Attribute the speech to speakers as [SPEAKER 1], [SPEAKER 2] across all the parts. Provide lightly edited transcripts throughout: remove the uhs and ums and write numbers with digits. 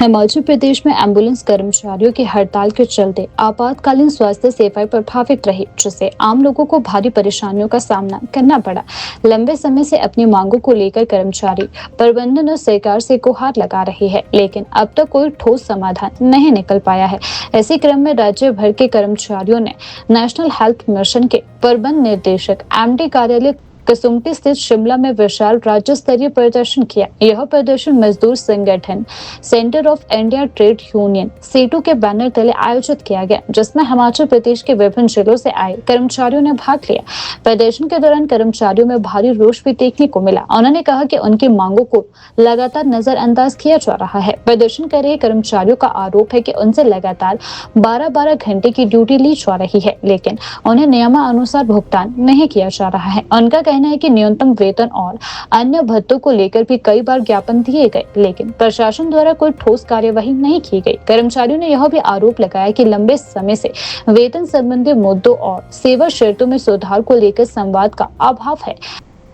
[SPEAKER 1] हिमाचल प्रदेश में एम्बुलेंस कर्मचारियों की हड़ताल के चलते आपातकालीन स्वास्थ्य सेवाएं प्रभावित रही, जिससे आम लोगों को भारी परेशानियों का सामना करना पड़ा। लंबे समय से अपनी मांगों को लेकर कर्मचारी प्रबंधन और सरकार से गुहार लगा रही है, लेकिन अब तक कोई ठोस समाधान नहीं निकल पाया है। इसी क्रम में राज्य भर के कर्मचारियों ने नेशनल हेल्थ मिशन के प्रबंध निदेशक एमडी कार्यालय कसुम्पटी स्थित शिमला में विशाल राज्य स्तरीय प्रदर्शन किया। यह प्रदर्शन मजदूर संगठन centre of India trade union CITU के बैनर तले आयोजित किया गया, जिसमें हिमाचल प्रदेश के विभिन्न जिलों से आए कर्मचारियों ने भाग लिया। प्रदर्शन के दौरान कर्मचारियों में भारी रोष भी देखने को मिला। उन्होंने कहा कि उनकी मांगों को लगातार नजरअंदाज किया जा रहा है। प्रदर्शन कर रहे कर्मचारियों का आरोप है कि उनसे लगातार 12-12 घंटे की ड्यूटी ली जा रही है, लेकिन उन्हें नियमानुसार भुगतान नहीं किया जा रहा है। उनका कहना है कि न्यूनतम वेतन और अन्य भत्तों को लेकर भी कई बार ज्ञापन दिए गए, लेकिन प्रशासन द्वारा कोई ठोस कार्यवाही नहीं की गई। कर्मचारियों ने यह भी आरोप लगाया कि लंबे समय से वेतन संबंधी मुद्दों और सेवा शर्तों में सुधार को लेकर संवाद का अभाव है,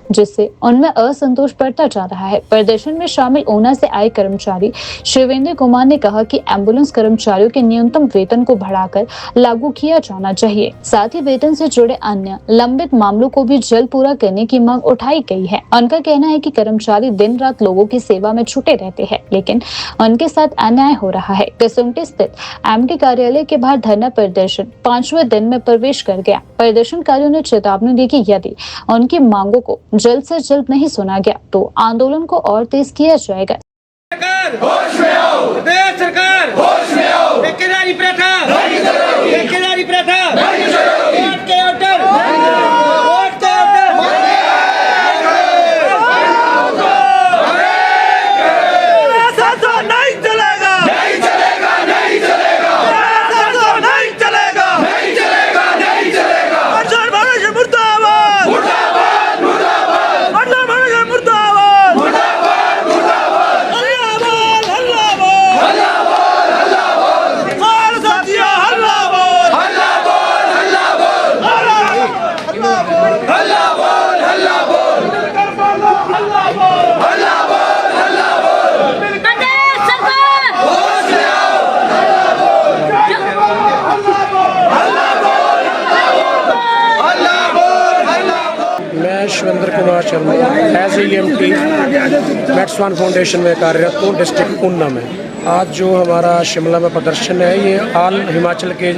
[SPEAKER 1] जिससे उनमें असंतोष बढ़ता जा रहा है। प्रदर्शन में शामिल ऊना से आए कर्मचारी शिवेंद्र कुमार ने कहा कि एम्बुलेंस कर्मचारियों के न्यूनतम वेतन को बढ़ाकर लागू किया जाना चाहिए। साथ ही वेतन से जुड़े अन्य लंबित मामलों को भी जल्द पूरा करने की मांग उठाई गई है। उनका कहना है कि कर्मचारी दिन रात लोगों की सेवा में छुटे रहते हैं, लेकिन उनके साथ अन्याय हो रहा है। कसुम्पटी स्थित एमडी कार्यालय के बाहर धरना प्रदर्शन 5वें दिन में प्रवेश कर गया। प्रदर्शनकारियों ने चेतावनी दी कि यदि उनकी मांगों को जल्द से जल्द नहीं सुना गया तो आंदोलन को और तेज किया जाएगा।
[SPEAKER 2] सरकार होश में आओ, सरकार होश में आओ, ठेकेदारी प्रथा नहीं चलेगी, ठेकेदारी प्रथा नहीं चलेगी, कोर्ट के ऑर्डर कोर्ट के ऑर्डर नहीं चलेगा, नहीं चलेगा, नहीं चलेगा, नहीं चलेगा, नहीं चलेगा, नहीं चलेगा। अर्जुन भाई मुर्दाबाद, मुर्दाबाद, मुर्दाबाद, अर्जुन भाई मुर्दाबाद, मुर्दाबाद, मुर्दाबाद, हल्ला बोल, हल्ला बोल, हल्ला बोल, हल्ला बोल, बोल साथिया हल्ला बोल, हल्ला बोल, हल्ला बोल, हल्ला बोल, हल्ला बोल, हल्ला बोल, मिलकर बोलो हल्ला बोल, हल्ला बोल, हल्ला बोल,
[SPEAKER 3] प्रदेश सरकार
[SPEAKER 2] होश में आओ, हल्ला बोल, हल्ला बोल, हल्ला बोल, हल्ला बोल, हल्ला बोल।
[SPEAKER 4] मैं शिवेंद्र कुमार शर्मा एज EMT मैट्सवान फाउंडेशन में कार्यरत हूँ डिस्ट्रिक्ट ऊना में। आज जो हमारा शिमला में प्रदर्शन है, ये ऑल हिमाचल के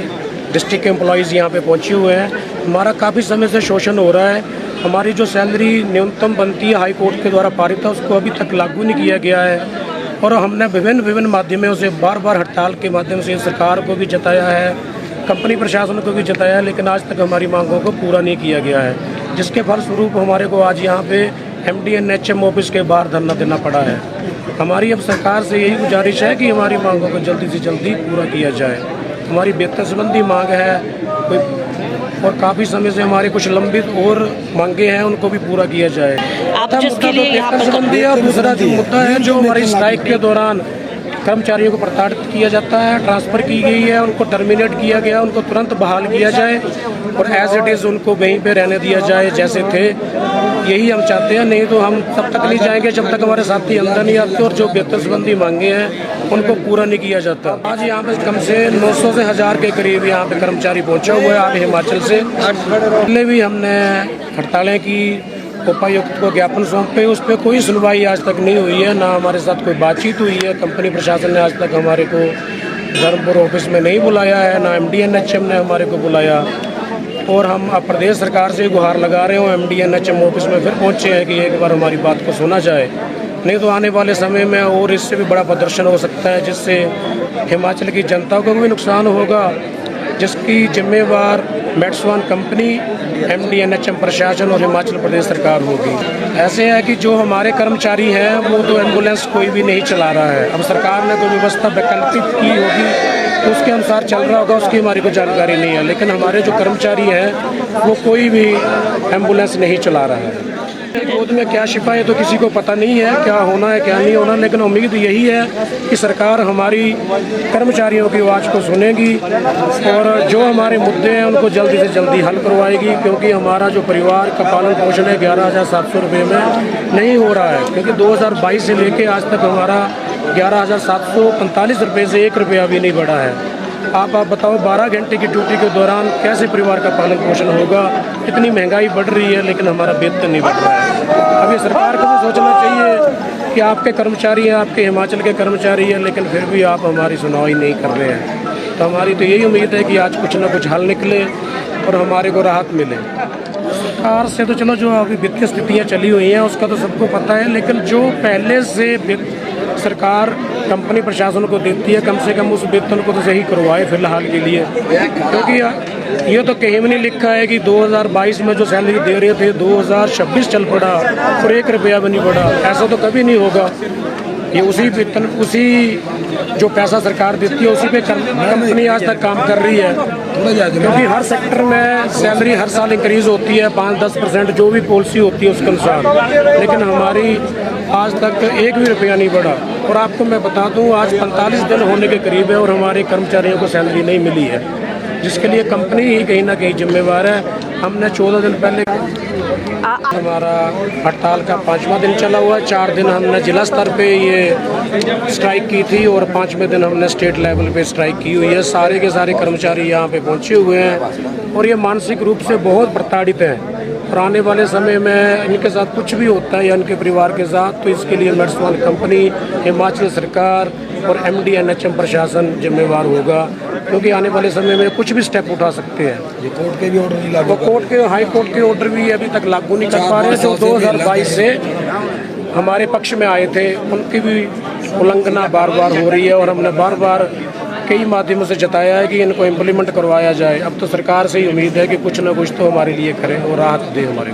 [SPEAKER 4] डिस्ट्रिक्ट के एम्प्लॉयज़ यहाँ पे पहुँचे हुए हैं। हमारा काफ़ी समय से शोषण हो रहा है। हमारी जो सैलरी न्यूनतम बनती है हाई कोर्ट के द्वारा पारित था, उसको अभी तक लागू नहीं किया गया है। और हमने विभिन्न माध्यमों से बार हड़ताल के माध्यम से सरकार को भी जताया है, कंपनी प्रशासन को भी जताया है, लेकिन आज तक हमारी मांगों को पूरा नहीं किया गया है, जिसके फलस्वरूप हमारे को आज यहाँ पे MDNHM ऑफिस के बाहर धरना देना पड़ा है। हमारी अब सरकार से यही गुजारिश है कि हमारी मांगों को जल्दी से जल्दी पूरा किया जाए। हमारी वेतन संबंधी मांग है और काफ़ी समय से हमारे कुछ लंबित और मांगे हैं, उनको भी पूरा किया जाए।
[SPEAKER 5] आप जिसके लिए यहाँ पर
[SPEAKER 4] संबंधी और दूसरा जो मुद्दा है, जो हमारी स्ट्राइक के दौरान कर्मचारियों को प्रताड़ित किया जाता है, ट्रांसफ़र की गई है, उनको टर्मिनेट किया गया, उनको तुरंत बहाल किया जाए और एज इट इज़ उनको वहीं पे रहने दिया जाए जैसे थे। यही हम चाहते हैं, नहीं तो हम तब तक नहीं जाएंगे जब तक हमारे साथी अंदर नहीं आते और जो वेतन संबंधी मांगे हैं उनको पूरा नहीं किया जाता। आज यहाँ पे कम से 900 से 1000 के करीब यहाँ पे कर्मचारी पहुँचे हुए हैं आज हिमाचल से। पहले भी हमने हड़तालें की, उपायुक्त को ज्ञापन सौंपे, उस पर कोई सुनवाई आज तक नहीं हुई है, ना हमारे साथ कोई बातचीत हुई है। कंपनी प्रशासन ने आज तक हमारे को धर्मपुर ऑफिस में नहीं बुलाया है, ना MDNHM ने हमारे को बुलाया। और हम अब प्रदेश सरकार से गुहार लगा रहे हो, MDNHM ऑफिस में फिर पहुँचे हैं कि एक बार हमारी बात को सुना जाए, नहीं तो आने वाले समय में और इससे भी बड़ा प्रदर्शन हो सकता है, जिससे हिमाचल की जनता को भी नुकसान होगा, जिसकी जिम्मेवार मैट्सवान कंपनी, MDNHM प्रशासन और हिमाचल प्रदेश सरकार होगी। ऐसे है कि जो हमारे कर्मचारी हैं वो तो एम्बुलेंस कोई भी नहीं चला रहा है। अब सरकार ने कोई व्यवस्था वैकल्पिक की होगी तो उसके अनुसार चल रहा होगा, उसकी हमारी को जानकारी नहीं है। लेकिन हमारे जो कर्मचारी हैं वो कोई भी एम्बुलेंस नहीं चला रहा है। गोद में क्या शिफा है तो किसी को पता नहीं है, क्या होना है क्या नहीं होना, लेकिन उम्मीद यही है कि सरकार हमारी कर्मचारियों की आवाज़ को सुनेगी और जो हमारे मुद्दे हैं उनको जल्दी से जल्दी हल करवाएगी, क्योंकि हमारा जो परिवार का पालन पोषण है 11,700 रुपये में नहीं हो रहा है, क्योंकि 2022 से लेकर आज तक हमारा 11,745 रुपये से 1 रुपया भी नहीं बढ़ा है। आप बताओ 12 घंटे की ड्यूटी के दौरान कैसे परिवार का पालन पोषण होगा। इतनी महंगाई बढ़ रही है लेकिन हमारा वेतन नहीं बढ़ रहा है। अब ये सरकार को भी सोचना चाहिए कि आपके कर्मचारी हैं, आपके हिमाचल के कर्मचारी हैं, लेकिन फिर भी आप हमारी सुनवाई नहीं कर रहे हैं। तो हमारी तो यही उम्मीद है कि आज कुछ ना कुछ हल निकले और हमारे को राहत मिले। सरकार से तो चलो जो अभी वित्तीय स्थितियाँ चली हुई हैं उसका तो सबको पता है, लेकिन जो पहले से सरकार कंपनी प्रशासन को देती है कम से कम उस वेतन को तो सही करवाए फिलहाल के लिए, क्योंकि ये तो कहीं भी नहीं लिखा है कि 2022 में जो सैलरी दे रहे थे 2026 चल पड़ा और 1 रुपया भी नहीं बढ़ा। ऐसा तो कभी नहीं होगा। ये उसी वेतन, उसी जो पैसा सरकार देती है उसी पे कंपनी आज तक काम कर रही है, क्योंकि हर सेक्टर में सैलरी हर साल इंक्रीज होती है 5-10% जो भी पॉलिसी होती है उसके अनुसार, लेकिन हमारी आज तक 1 भी रुपया नहीं बढ़ा। और आपको मैं बता दूं आज 45 दिन होने के करीब है और हमारे कर्मचारियों को सैलरी नहीं मिली है, जिसके लिए कंपनी ही कहीं ना कहीं जिम्मेवार है। हमने 14 दिन पहले हमारा हड़ताल का 5वां दिन चला हुआ है। 4 दिन हमने जिला स्तर पे ये स्ट्राइक की थी और 5वें दिन हमने स्टेट लेवल पे स्ट्राइक की हुई है। सारे के सारे कर्मचारी यहाँ पे पहुँचे हुए हैं और ये मानसिक रूप से बहुत प्रताड़ित हैं। और आने वाले समय में इनके साथ कुछ भी होता है या इनके परिवार के साथ तो इसके लिए मेड्सवाल कंपनी, हिमाचल सरकार और MD NHM प्रशासन जिम्मेवार होगा, क्योंकि आने वाले समय में कुछ भी स्टेप उठा सकते हैं।
[SPEAKER 6] ये कोर्ट के भी ऑर्डर नहीं लागू,
[SPEAKER 4] कोर्ट के, हाई कोर्ट के ऑर्डर भी अभी तक लागू नहीं कर पा रहे, जो 2022 से हमारे पक्ष में आए थे उनकी भी उल्लंघना बार बार हो रही है और हमने बार बार कई माध्यमों से जताया है कि इनको इम्प्लीमेंट करवाया जाए। अब तो सरकार से ही उम्मीद है कि कुछ ना कुछ तो हमारे लिए करें और राहत दे हमारे